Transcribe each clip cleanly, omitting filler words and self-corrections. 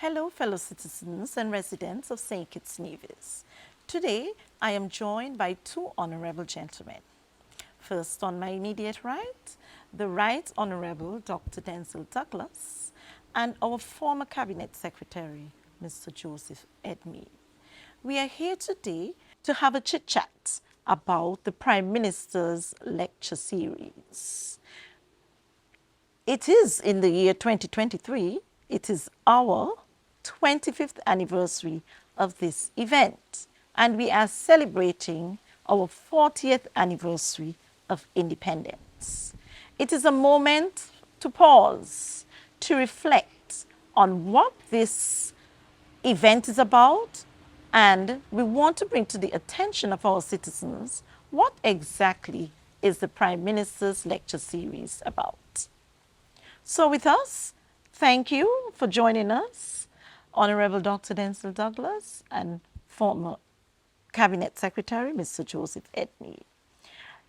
Hello, fellow citizens and residents of St. Kitts Nevis. Today, I am joined by two honorable gentlemen. First, on my immediate right, the Right Honorable Dr. Denzil Douglas and our former Cabinet Secretary, Mr. Joseph Edmeade. We are here today to have a chit-chat about the Prime Minister's lecture series. It is in the year 2023, it is our 25th anniversary of this event, and we are celebrating our 40th anniversary of independence. It is a moment to pause, to reflect on what this event is about, and we want to bring to the attention of our citizens what exactly is the Prime Minister's lecture series about. So with us, thank you for joining us, Honorable Dr. Denzil Douglas and former Cabinet Secretary, Mr. Joseph Edmeade.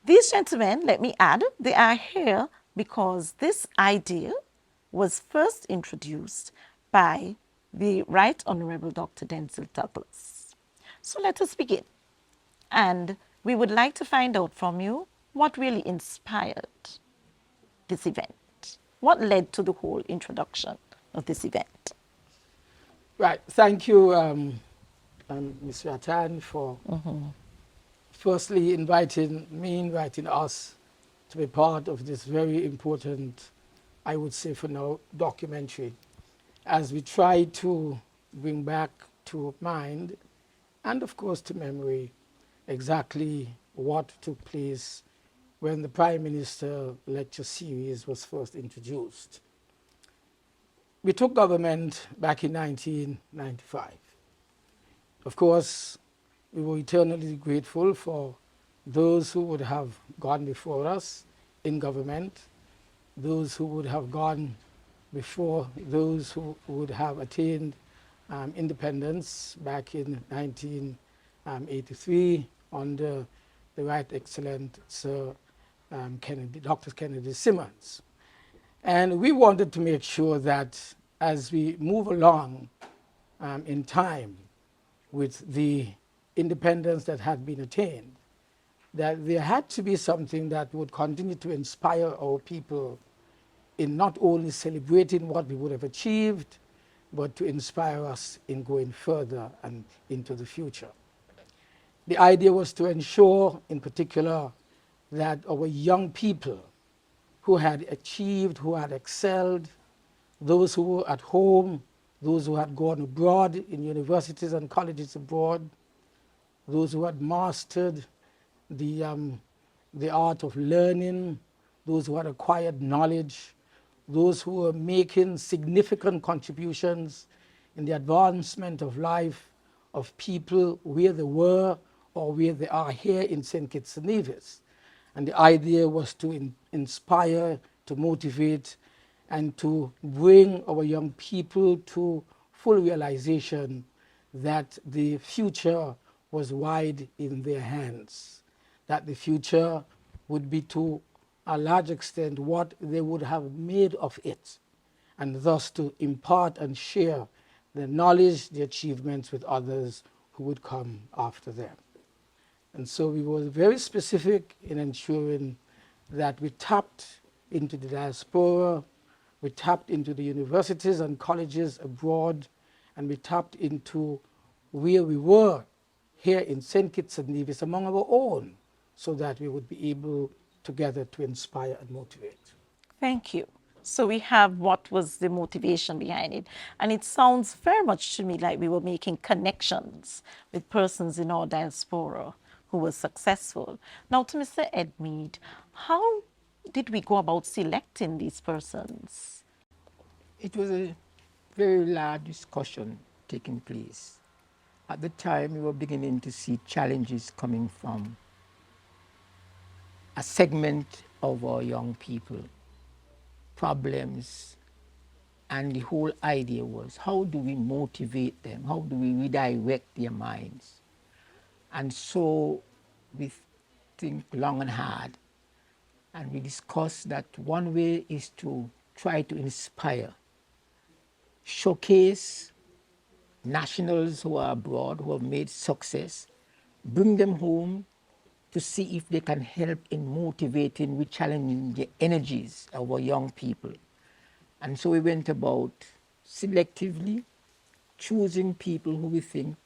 These gentlemen, let me add, they are here because this idea was first introduced by the Right Honorable Dr. Denzil Douglas. So let us begin. And we would like to find out from you what really inspired this event. What led to the whole introduction of this event? Right. Thank you, Mr. Atan, for firstly inviting us to be part of this very important, I would say for now, documentary, as we try to bring back to mind and, of course, to memory exactly what took place when the Prime Minister lecture series was first introduced. We took government back in 1995. Of course, we were eternally grateful for those who would have gone before us in government, those who would have gone before those who would have attained independence back in 1983 under the Right Excellent Sir Dr. Kennedy Simmons. And we wanted to make sure that as we move along in time with the independence that had been attained, that there had to be something that would continue to inspire our people in not only celebrating what we would have achieved, but to inspire us in going further and into the future. The idea was to ensure, in particular, that our young people who had achieved, who had excelled, those who were at home, those who had gone abroad in universities and colleges abroad, those who had mastered the art of learning, those who had acquired knowledge, those who were making significant contributions in the advancement of life of people where they were or where they are here in St. Kitts and Nevis. And the idea was to inspire, to motivate, and to bring our young people to full realization that the future was wide in their hands, that the future would be to a large extent what they would have made of it, and thus to impart and share the knowledge, the achievements with others who would come after them. And so we were very specific in ensuring that we tapped into the diaspora, we tapped into the universities and colleges abroad, and we tapped into where we were here in St. Kitts and Nevis among our own, so that we would be able together to inspire and motivate. Thank you. So we have what was the motivation behind it. And it sounds very much to me like we were making connections with persons in our diaspora who were successful. Now to Mr. Edmeade, how did we go about selecting these persons? It was a very large discussion taking place. At the time, we were beginning to see challenges coming from a segment of our young people, problems, and the whole idea was, how do we motivate them? How do we redirect their minds? And so we think long and hard, and we discussed that one way is to try to inspire, showcase nationals who are abroad, who have made success, bring them home to see if they can help in motivating, re-challenging the energies of our young people. And so we went about selectively choosing people who we think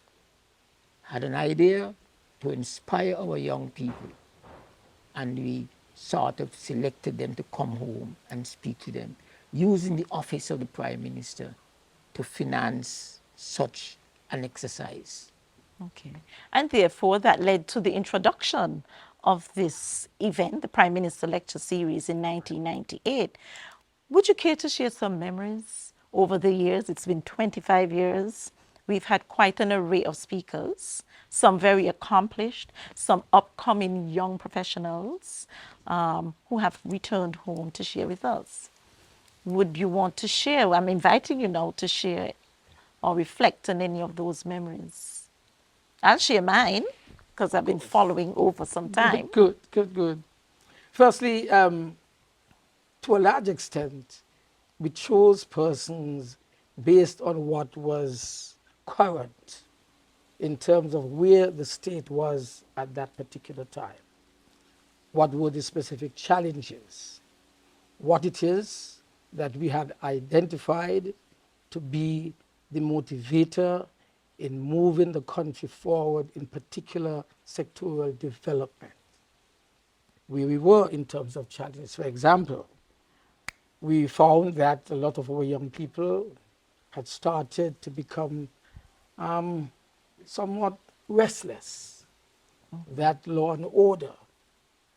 had an idea to inspire our young people. And we sort of selected them to come home and speak to them, using the office of the Prime Minister to finance such an exercise. Okay. And therefore, that led to the introduction of this event, the Prime Minister Lecture Series in 1998. Would you care to share some memories over the years? It's been 25 years. We've had quite an array of speakers, some very accomplished, some upcoming young professionals who have returned home to share with us. Would you want to share? I'm inviting you now to share or reflect on any of those memories. I'll share mine because I've been following over some time. Good. Firstly, to a large extent, we chose persons based on what was current in terms of where the state was at that particular time. What were the specific challenges? What it is that we had identified to be the motivator in moving the country forward, in particular sectoral development. Where we were in terms of challenges. For example, we found that a lot of our young people had started to become somewhat restless. That law and order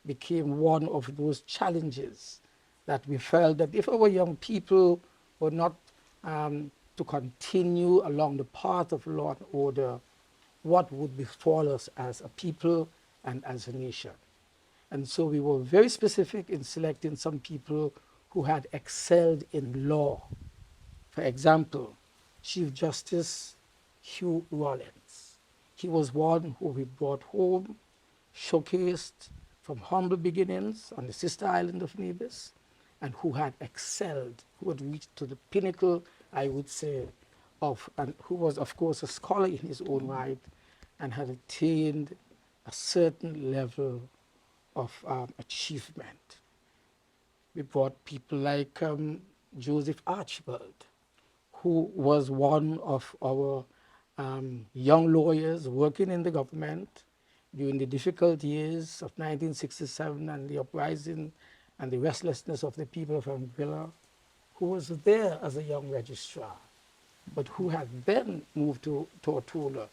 became one of those challenges that we felt that if our young people were not to continue along the path of law and order, what would befall us as a people and as a nation. And so we were very specific in selecting some people who had excelled in law. For example, Chief Justice Hugh Rawlins. He was one who we brought home, showcased from humble beginnings on the sister island of Nevis, and who had excelled, who had reached to the pinnacle, I would say, and who was, of course, a scholar in his own right, and had attained a certain level of achievement. We brought people like Joseph Archibald, who was one of our young lawyers working in the government during the difficult years of 1967 and the uprising and the restlessness of the people of Anguilla, who was there as a young registrar, but who had then moved to Tortola,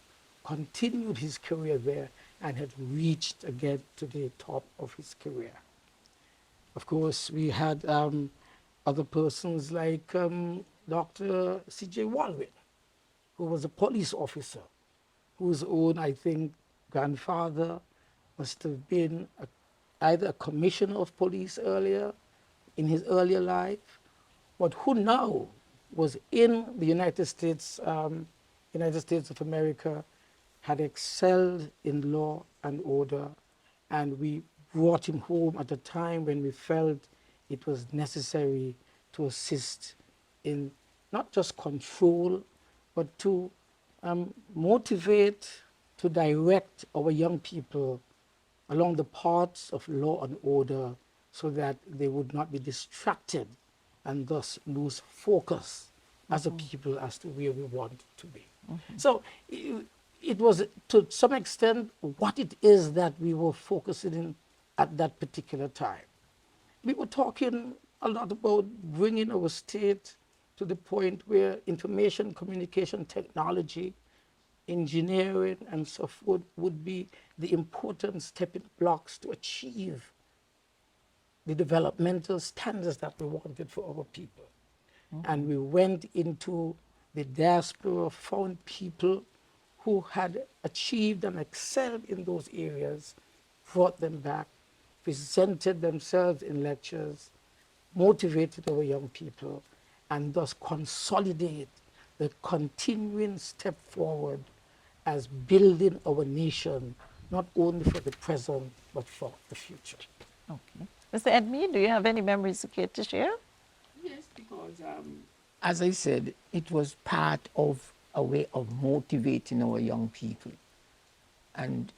continued his career there, and had reached again to the top of his career. Of course, we had other persons like Dr. C.J. Llewellyn, who was a police officer, whose own, I think, grandfather must have been either a commissioner of police earlier, in his earlier life, but who now was in the United States of America, had excelled in law and order, and we brought him home at a time when we felt it was necessary to assist in not just control, but to motivate, to direct our young people along the paths of law and order so that they would not be distracted and thus lose focus as a people as to where we want to be. So it was, to some extent, what it is that we were focusing in at that particular time. We were talking a lot about bringing our state to the point where information communication technology, engineering, and so forth would be the important stepping blocks to achieve the developmental standards that we wanted for our people. And we went into the diaspora, found people who had achieved and excelled in those areas, brought them back, presented themselves in lectures, motivated our young people, and thus consolidate the continuing step forward as building our nation, not only for the present, but for the future. Okay. Mr. Edmeade, do you have any memories you care to share? Yes, because as I said, it was part of a way of motivating our young people. And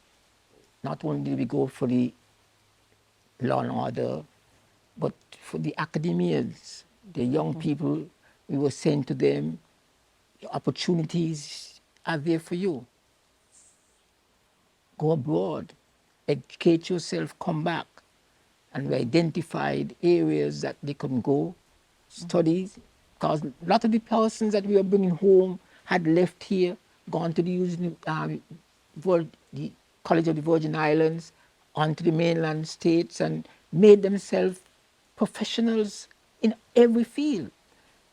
not only did we go for the law and order, but for the academians, the young people, we were saying to them, opportunities are there for you. Go abroad, educate yourself, come back. And we identified areas that they can go, study, because a lot of the persons that we were bringing home had left here, gone to the College of the Virgin Islands, onto the mainland states, and made themselves professionals in every field.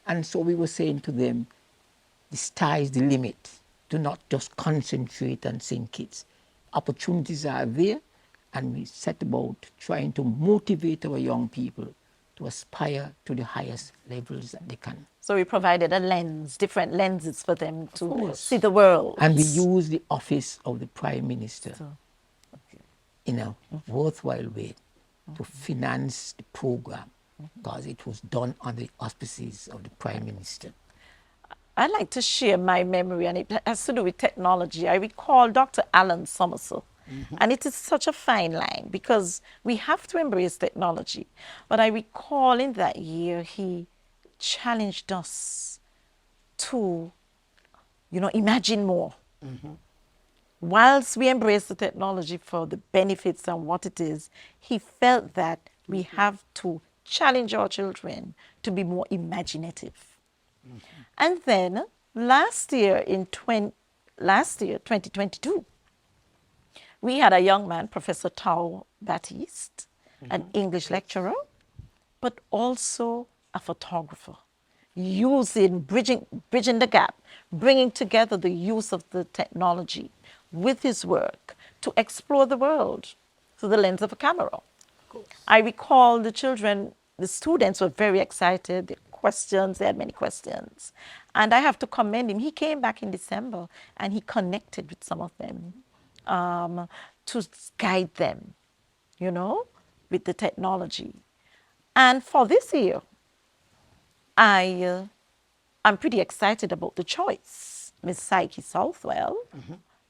And so we were saying to them, the sky is the limit. Do not just concentrate on St. Kitts. Opportunities are there, and we set about trying to motivate our young people to aspire to the highest levels that they can. So we provided a lens, different lenses for them to course. see the world. And we use the office of the Prime Minister So, in a worthwhile way to finance the program, because it was done under the auspices of the Prime Minister. I'd like to share my memory, and it has to do with technology. I recall Dr. Alan Somerset, and it is such a fine line because we have to embrace technology. But I recall in that year, he challenged us to, imagine more. Whilst we embrace the technology for the benefits and what it is, he felt that we have to challenge our children to be more imaginative. And then last year, 2022, we had a young man, Professor Tao Baptiste, an English lecturer, but also a photographer, bridging the gap, bringing together the use of the technology with his work to explore the world through the lens of a camera. I recall the students were very excited. They had many questions. And I have to commend him. He came back in December and he connected with some of them to guide them, with the technology. And for this year, I'm pretty excited about the choice. Miss Psyche Southwell,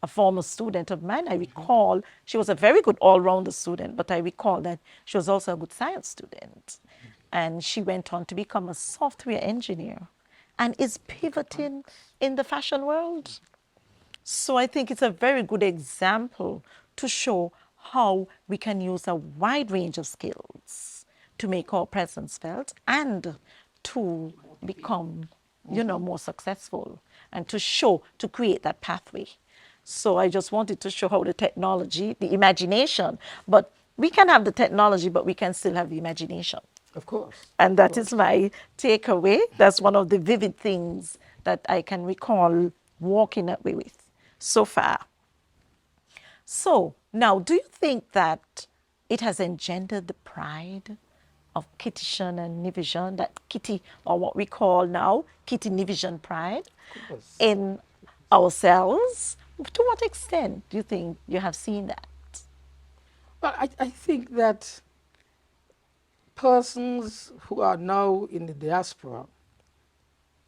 a former student of mine, I recall she was a very good all-rounder student, but I recall that she was also a good science student. And she went on to become a software engineer and is pivoting in the fashion world. So I think it's a very good example to show how we can use a wide range of skills to make our presence felt and to become, more successful and to create that pathway. So I just wanted to show how the technology, the imagination, but we can have the technology, but we can still have the imagination. Of course. And that is my takeaway. That's one of the vivid things that I can recall walking away with so far. So now, do you think that it has engendered the pride of Kittition and Nivision, that Kitty, or what we call now Kitty Nivision pride in ourselves? To what extent do you think you have seen that? Well, I think that persons who are now in the diaspora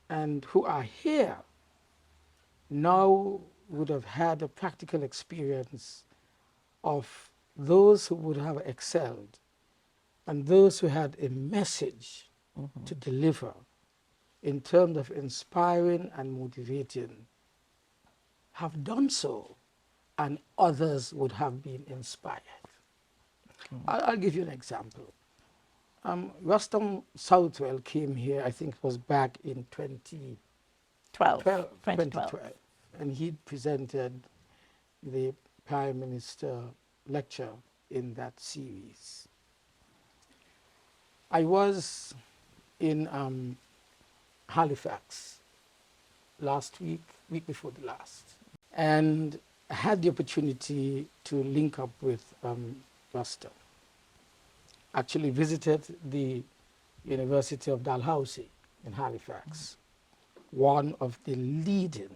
and who are here now would have had a practical experience of those who would have excelled and those who had a message to deliver in terms of inspiring and motivating have done so, and others would have been inspired. I'll give you an example. Rustam Southwell came here, I think it was back in 2012, and he presented the Prime Minister lecture in that series. I was in Halifax last week before the last, and I had the opportunity to link up with Rustam. Actually visited the University of Dalhousie in Halifax, one of the leading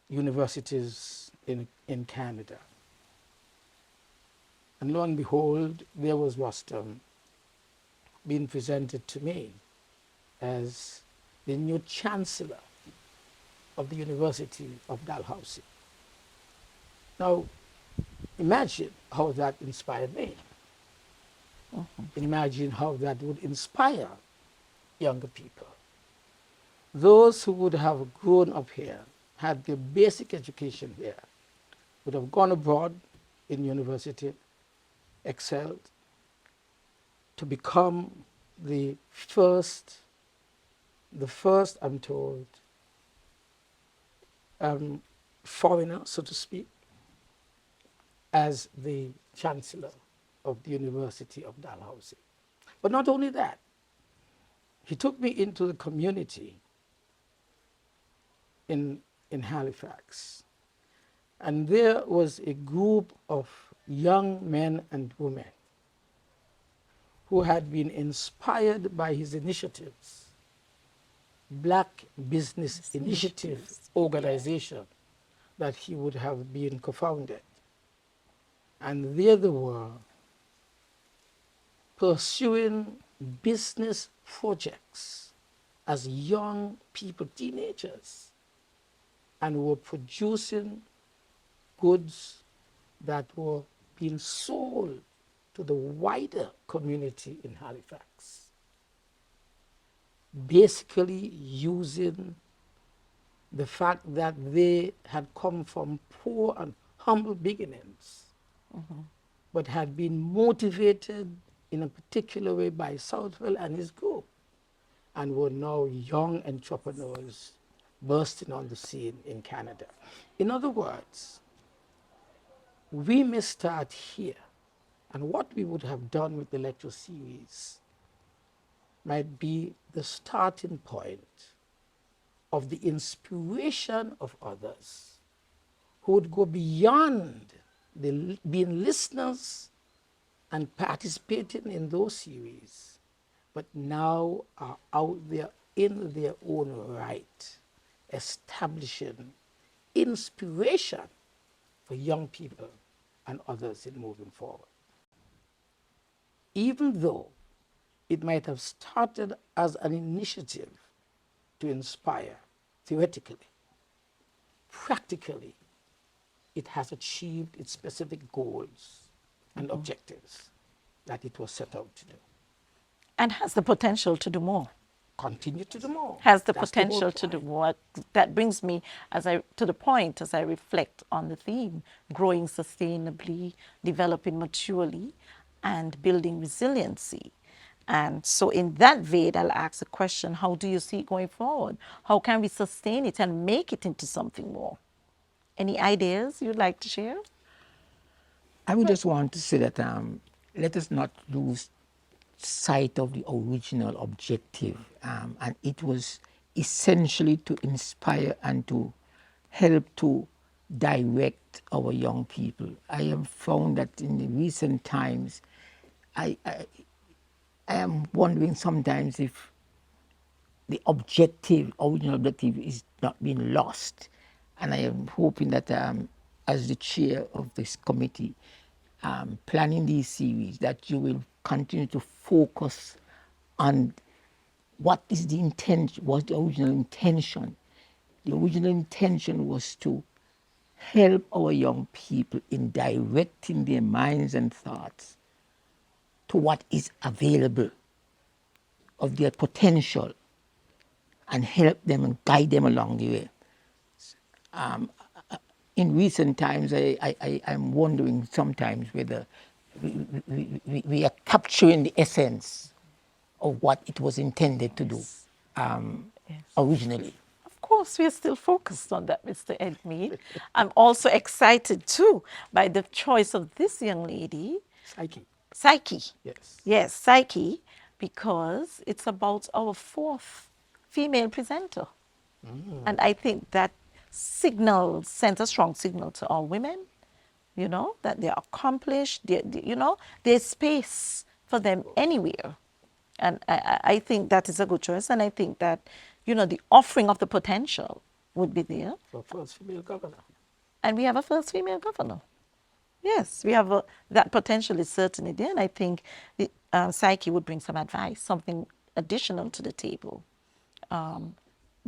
universities in Canada. And lo and behold, there was Rustam being presented to me as the new chancellor of the University of Dalhousie. Now, imagine how that inspired me. Imagine how that would inspire younger people. Those who would have grown up here, had their basic education here, would have gone abroad in university, excelled, to become the first, I'm told, foreigner, so to speak, as the chancellor of the University of Dalhousie. But not only that, he took me into the community in Halifax. And there was a group of young men and women who had been inspired by his initiatives, Black Business Initiative organization that he would have been co-founded. And there they were pursuing business projects as young people, teenagers, and were producing goods that were being sold to the wider community in Halifax, basically using the fact that they had come from poor and humble beginnings, but had been motivated in a particular way by Southwell and his group, and were now young entrepreneurs bursting on the scene in Canada. In other words, we may start here, and what we would have done with the lecture series might be the starting point of the inspiration of others who would go beyond being listeners and participating in those series, but now are out there in their own right, establishing inspiration for young people and others in moving forward. Even though it might have started as an initiative to inspire, theoretically, practically, it has achieved its specific goals and objectives that it was set out to do. And has the potential to do more. Continue to do more. Has the That's the whole potential to do point. more. That brings me to the point as I reflect on the theme, growing sustainably, developing maturely, and building resiliency. And so in that vein, I'll ask a question, how do you see it going forward? How can we sustain it and make it into something more? Any ideas you'd like to share? I would just want to say that let us not lose sight of the original objective, and it was essentially to inspire and to help to direct our young people. I have found that in the recent times, I am wondering sometimes if the original objective is not being lost. And I am hoping that as the chair of this committee, planning these series, that you will continue to focus on what is the intent, what's the original intention. The original intention was to help our young people in directing their minds and thoughts to what is available of their potential and help them and guide them along the way. In recent times, I'm wondering sometimes whether we are capturing the essence of what it was intended to do originally. Of course, we are still focused on that, Mr. Edmeade. I'm also excited too by the choice of this young lady, Psyche. Yes. Yes, Psyche, because it's about our fourth female presenter. And I think that sends a strong signal to all women, that they're accomplished, there's space for them anywhere. And I think that is a good choice. And I think that, the offering of the potential would be there. For first female governor. And we have a first female governor. Yes, we have that potential is certainly there. And I think Psyche would bring some advice, something additional to the table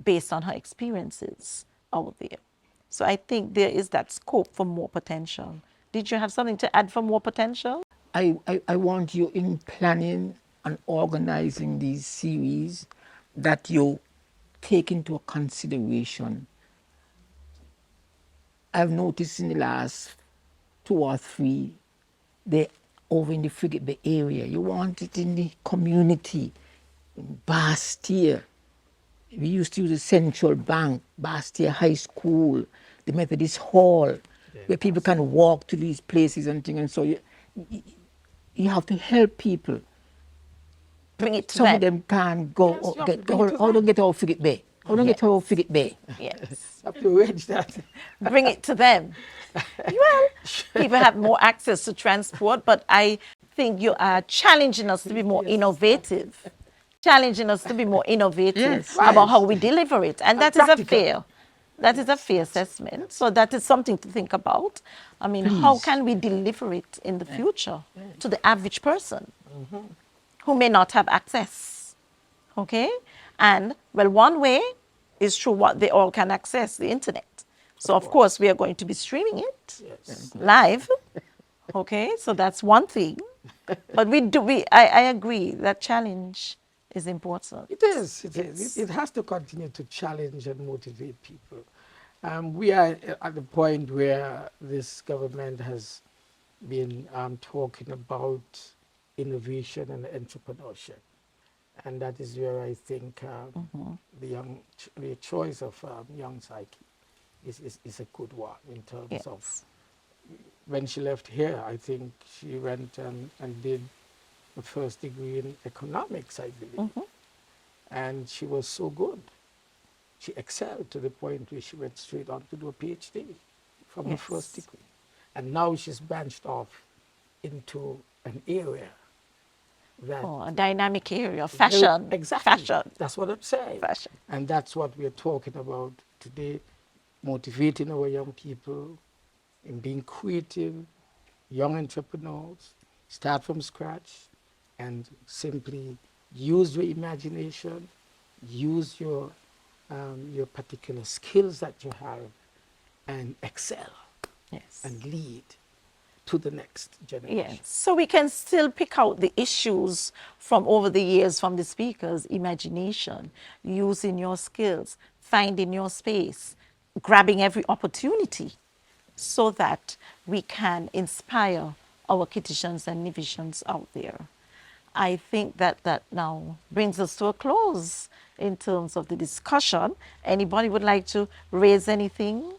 based on her experiences out there. So I think there is that scope for more potential. Did you have something to add for more potential? I want you in planning and organizing these series that you take into consideration. I've noticed in the last 2 or 3, they over in the Frigate Bay area. You want it in the community, in Bastia. We used to use the Central Bank, Bastia High School, the Methodist Hall, where people can walk to these places and things. And so you have to help people. Bring it to Some them. of them can't go. Yes, you have to bring it to How them. don't get out Frigate Bay? How don't get out Frigate Bay? Yes. Have to arrange that. Bring it to them. Well, people have more access to transport, but I think you are challenging us to be more innovative. Challenging us to be more innovative Yes, about yes. how we deliver it. And that is practical. a fair assessment. So that is something to think about. I mean, how Please. can we deliver it in the future to the average person who may not have access? Okay? And well, one way is through what they all can access, the internet. So of course we are going to be streaming it live. Okay, so that's one thing. But I agree that challenge is important. It is. It is. It has to continue to challenge and motivate people. We are at the point where this government has been talking about innovation and entrepreneurship, and that is where I think the choice of young psyche is a good one in terms of Yes. when she left here. I think she went and did a first degree in economics, I believe. And she was so good. She excelled to the point where she went straight on to do a PhD from her first Yes. degree. And now she's branched off into an area that Oh, a dynamic area, fashion. exactly. Fashion. That's what I'm saying. Fashion. And that's what we're talking about today, motivating our young people in being creative, young entrepreneurs, start from scratch, and simply use your imagination, use your particular skills that you have, and excel Yes. and lead to the next generation. Yes. So we can still pick out the issues from over the years from the speakers, imagination, using your skills, finding your space, grabbing every opportunity so that we can inspire our Kittitians and Nivitians out there. I think that now brings us to a close in terms of the discussion. Anybody would like to raise anything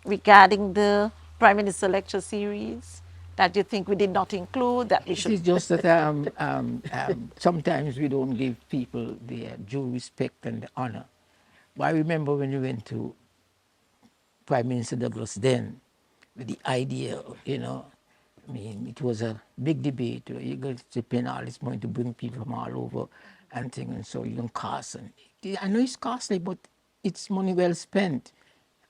regarding the Prime Minister Lecture Series that you think we did not include, that we It should? is just that sometimes we don't give people their due respect and the honor. But I remember when we went to Prime Minister Douglas then, with the idea, I mean, it was a big debate. You're going to spend all this money to bring people from all over and things, and so you don't cost. And I know it's costly, but it's money well spent.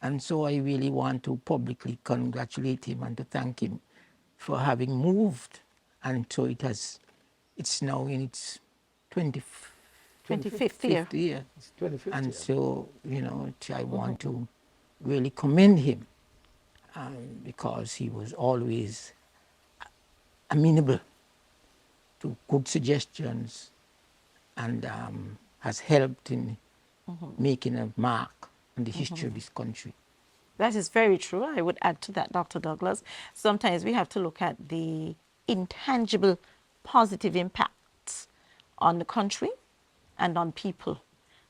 And so I really want to publicly congratulate him and to thank him for having moved. And so it's now in its 25th year. 25th year. It's 25th And year. so, I want to really commend him because he was always amenable to good suggestions and has helped in making a mark on the history of this country. That is very true. I would add to that, Dr. Douglas. Sometimes we have to look at the intangible positive impacts on the country and on people.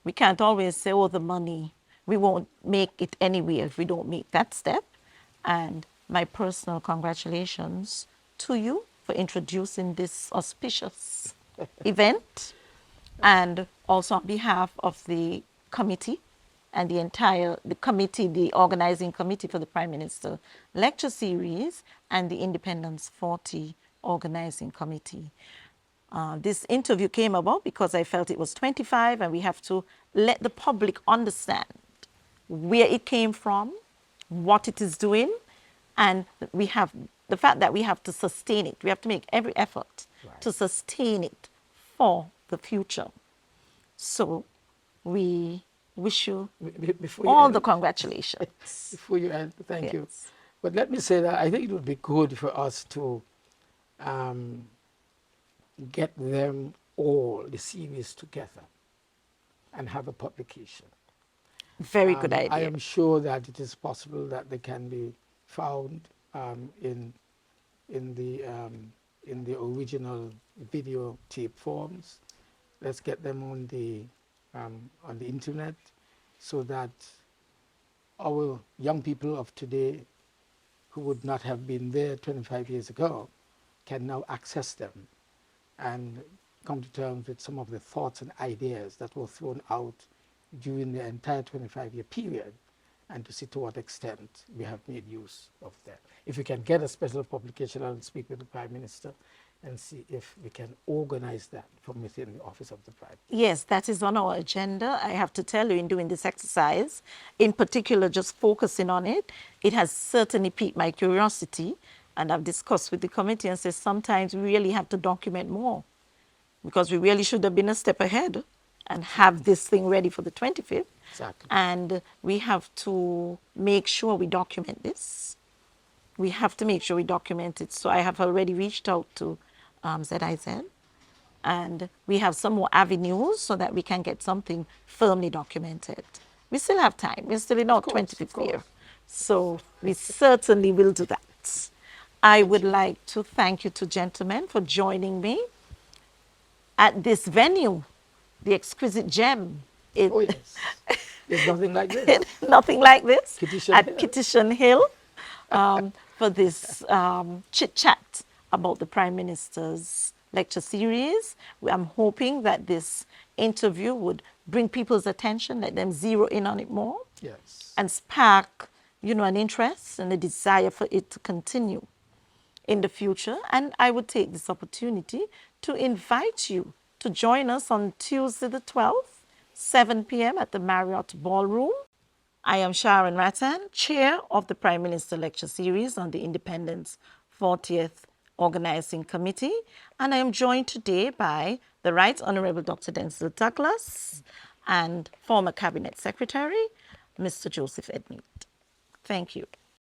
We can't always say, oh, the money, we won't make it anywhere if we don't make that step. And my personal congratulations to you for introducing this auspicious event, and also on behalf of the committee and the organizing committee for the Prime Minister Lecture Series and the Independence 40 organizing committee. This interview came about because I felt it was 25 and we have to let the public understand where it came from, what it is doing, and we have the fact that we have to sustain it. We have to make every effort to sustain it for the future. So we wish you Before you all the end, congratulations. before you end, thank you. Yes. But let me say that I think it would be good for us to um, get them all, the series together, and have a publication. Very good I idea. am sure that it is possible that they can be found in the original videotape forms. Let's get them on the internet, so that our young people of today, who would not have been there 25 years ago, can now access them and come to terms with some of the thoughts and ideas that were thrown out during the entire 25-year period, and to see to what extent we have made use of that. If we can get a special publication, I'll speak with the Prime Minister and see if we can organize that from within the Office of the Prime Minister. Yes, that is on our agenda. I have to tell you, in doing this exercise, in particular, just focusing on it, it has certainly piqued my curiosity. And I've discussed with the committee and said sometimes we really have to document more, because we really should have been a step ahead and have this thing ready for the 25th. Exactly. And we have to make sure we document this. We have to make sure we document it. So I have already reached out to ZIZ, and we have some more avenues so that we can get something firmly documented. We still have time. We're still in our 25th year. So we certainly will do that. I would like to thank you two gentlemen for joining me at this venue, the exquisite gem. Oh yes, there's nothing like this. Nothing like this Kitishan at Hill. Kitishan Hill, for this chit chat about the Prime Minister's lecture series. I'm hoping that this interview would bring people's attention, let them zero in on it more, Yes. and spark, an interest and a desire for it to continue in the future. And I would take this opportunity to invite you to join us on Tuesday the 12th, 7 p.m. at the Marriott Ballroom. I am Sharon Rattan, Chair of the Prime Minister Lecture Series on the Independence 40th Organizing Committee, and I am joined today by the Right Honorable Dr. Denzil Douglas and former Cabinet Secretary, Mr. Joseph Edmeade. Thank you.